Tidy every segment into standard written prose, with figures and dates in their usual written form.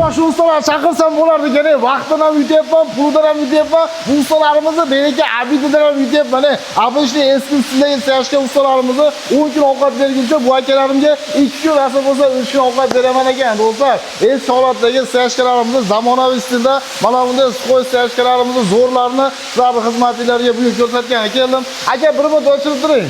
mana shu ustalar chaqirsam bo'lardi ekan. Vaqtdan ham yutyapman, puldan ham yutyapman. Bu ustalarimizni beraka abididan ham yutyapman. Abishli eski ustidagi sayashgan ustalarimizni 10 kun ovqat berguncha bu akalarimga 2 kun nasib bo'lsa 3 kun ovqat beraman ekan do'stlar. Eski holatdagi sayashkalarimizni zamonaviy stilda mana bunday suqoy sayashkalarimizni zo'rlarini sizlarning xizmatingizga bugun ko'rsatgan keldim. Aka bir minut o'chirib turing.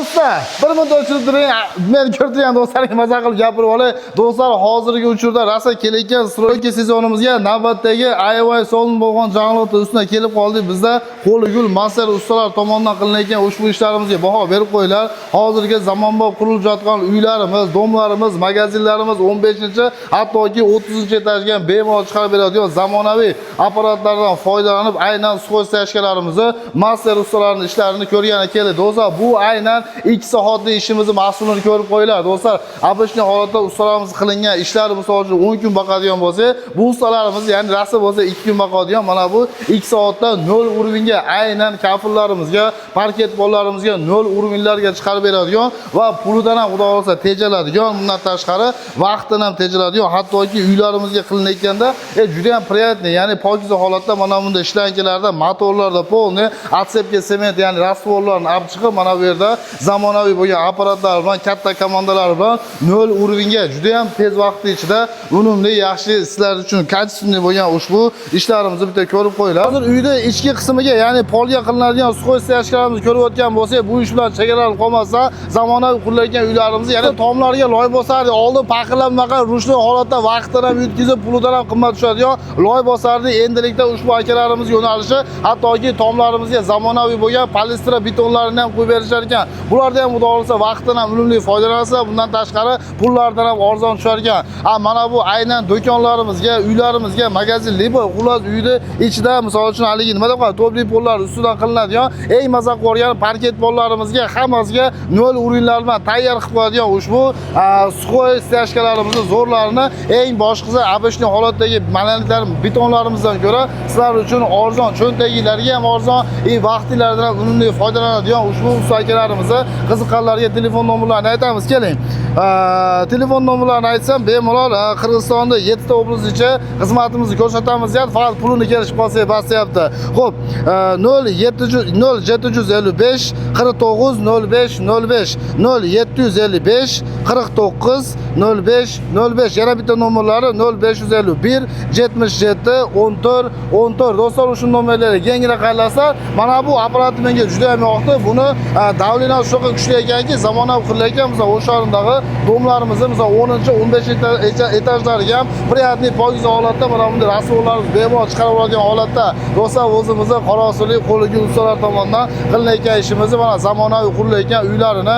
Usta, bir minut o'chirib turing. Men ko'rtirgan do'stlarga maza qilib gapirib olay. Do'stlar, hozirgi uchurda rasa kelayotgan stroyka sezonimizga navbatdagi ayvay so'lin bo'lgan janglotlar ustuna kelib qoldik. Bizda qo'li gul master ustalar tomonidan qilinayotgan ushbu ishlarimizga baho berib qo'yinglar. Hozirgi zamonbop qurilib yotgan uylarimiz, domlarimiz, magazinlarimiz 15-chi, hattoki 30-chi etajga bemalol chiqarib beradigan zamonaviy apparatlardan foydalanib, aynan suqoy sayashkalarimizni, master ustalarning ishlarini ko'rgani keldi. Do'stlar, bu aynan 2 soatlik ishimizni mahsulini ko'rib qo'yinglar. Do'stlar, abishli holatda ustalarimiz qilingan ishlari misol uchun 10 kun boqadigan bo'lsa, bu ustalarimiz ya'ni rasa bo'lsa 2 kun boqadigan, mana bu 2 soatda 0 uровеньga aynan kafillarimizga, parket pollarimizga 0 uровеньlarga chiqarib beradigan va pulidan ham xudo xolasa tejaladigan, bundan tashqari vaqtdan ham tejaladigan, hattoki uylarimizga qilinayotganda juda ham приятный, ya'ni pokiza holatda mana bunday ishlankalarda, motorlarda polni atsepka sement, ya'ni rastvorlarni olib chiqib mana bu yerda zamonaviy bo'lgan apparatlar bilan, katta komandalar bilan 0 uровеньga juda ham tez vaqt ichida unumli, yaxshi sizlar uchun kачественный bo'lgan ushbu ishlarimizni bitta ko'rib qo'yinglar. Hozir uyda ichki qismiga, ya'ni polga qilinadigan suqoy sayashkalarimizni ko'rib o'tgan bo'lsak, bu ish bilan chegaralanib qolmasa, zamonaviy qurilayotgan uylarimizni, ya'ni tomlarga loy bosardi, oldin paqirlanmagan rushli holatda vaqtdan ham yutkizib, pulidan ham qimmat tushadigan loy bosardi. Endilikda ushbu akalarimiz yo'nalishi hattoki tomlarimizga zamonaviy bo'lgan polistra betonlarini ham qo'yib berishar ekan. Bularda ham xudo xolasa vaqtdan ham unumli foydalansa, bundan tashqari pullardan ham arzon tushar ekan. Mana bu aynan do'konlarimizga, uylarimizga, magazin libo, xullas uyni ichida misol uchun haligi nima deb qo'yadi, tobli pollar ustidan qilinadigan eng maza qo'rgan parket pollarimizga hammasiga 0 urinlar bilan tayyor qilib qo'yadigan ushbu suqoy sayashkalarimizni zo'rlarini eng boshqasi abishli holatdagi malanitlar betonlarimizdan ko'ra sizlar uchun arzon, cho'ntaginglarga ham arzon, vaqtinglardan ham unumli foydalanadigan ushbu ustalarimizni qiziqqanlarga telefon nomerlarini aytamiz. Keling. Telefon nomerlarini aytsam, bemalol Qirg'izistonda 7 ta oblastgacha xizmatimizni ko'rsatamiz. Faqat pulini kelishib qolsa bastyapti. Xo'p, 0755 49 05 05 0755 49 05 05. Yana bitta nomerlari 0551 77 14 14. Do'stlar, shu nomerlarga yangiroq qaylasa, mana bu apparat menga juda ham yoqdi. Buni davlenat shunaqa kuchli ekanki, zamonaviy qilingan, misol o'sha o'rindagi domlarimizni misol 10-15 etajlariga ham приятный pokiza holatda mana bunday rasvollarni bemalol chiqarib oladigan holatda. Do'stlar, o'zimizni Qorasulik qo'liga ustalar tomonidan qilinayotgan ishimizni mana zamonaviy qurilayotgan uylarini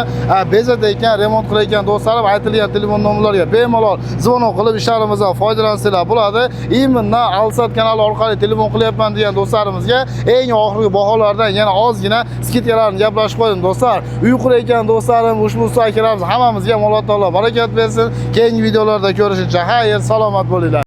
bezatayotgan, remont qilayotgan do'stlarim aytilgan telefon nomerlariga bemalol zvonok qilib ishlarimizdan foydalansanglar bo'ladi. Immindan Alsat kanali orqali telefon qilyapman degan do'stlarimizga eng oxirgi baholardan yana ozgina skidkalarni gaplashib qo'ydim do'stlar. Uy qurayotgan do'stlarim, ushbu akalarimiz hammamizga Alloh taolo barakat bersin. Keyingi videolarda ko'rishguncha xayr, salomat bo'linglar.